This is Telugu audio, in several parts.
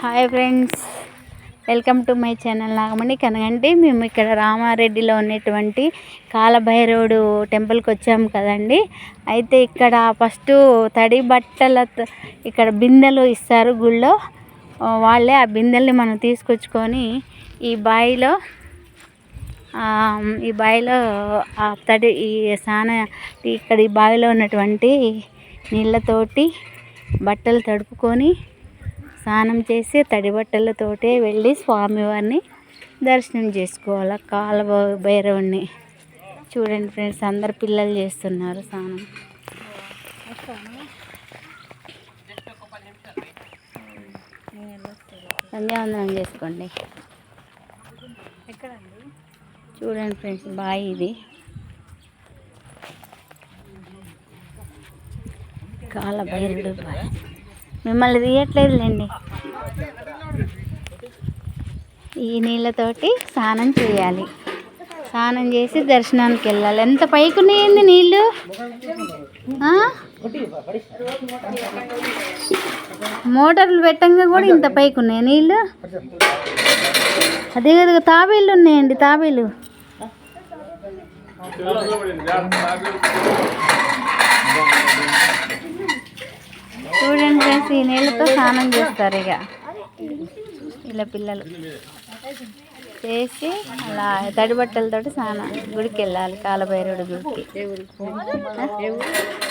Hi friends, welcome to my channel Nagamani Kanaganti. మేము ఇక్కడ రామారెడ్డిలో ఉన్నటువంటి కాలభైరవుడు టెంపుల్కి వచ్చాము కదండి. అయితే ఇక్కడ ఫస్ట్ తడి బట్టల ఇక్కడ బిందెలు ఇస్తారు గుళ్ళో. వాళ్ళే ఆ బిందెల్ని మనం తీసుకొచ్చుకొని ఈ బావిలో ఆ తడి ఇక్కడ ఈ బావిలో ఉన్నటువంటి నీళ్ళతోటి బట్టలు తడుపుకొని స్నానం చేసి తడి బట్టలతోటే వెళ్ళి స్వామివారిని దర్శనం చేసుకోవాలి. కాలభైరవుని చూడండి ఫ్రెండ్స్, అందరు పిల్లలు చేస్తున్నారు స్నానం. సంధ్యావందనం చేసుకోండి. చూడండి ఫ్రెండ్స్, బాయ్ ఇది కాలభైరవుడు బాయ్. మిమ్మల్ని తీయట్లేదులేండి. ఈ నీళ్ళతోటి స్నానం చేయాలి. స్నానం చేసి దర్శనానికి వెళ్ళాలి. ఎంత పైకి ఉన్నాయండి నీళ్ళు. మోటార్లు పెట్టంగా కూడా ఇంత పైకి ఉన్నాయి నీళ్ళు. అదే కదా తాబేళ్ళు ఉన్నాయండి, తాబేలు. చూడండి ఫ్రెండ్స్, ఈ నీళ్ళతో స్నానం చేస్తారు. ఇక ఇలా పిల్లలు చేసి అలా తడి బట్టలతోటి స్నానం గుడికి వెళ్ళాలి. కాలభైరవుడి గుడికి.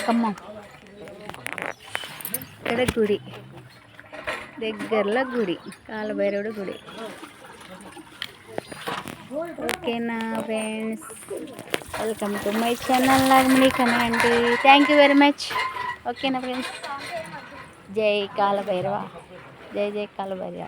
ఖమ్మం ఇక్కడ గుడి దగ్గరలో గుడి, కాలభైరవుడి గుడి. ఓకేనా friends, welcome to my channel Nagamani Kanaganti. Thank you very much. ఓకేనా ఫ్రెండ్స్, జై కాలభైరవ, జై జై కాలభైరవ.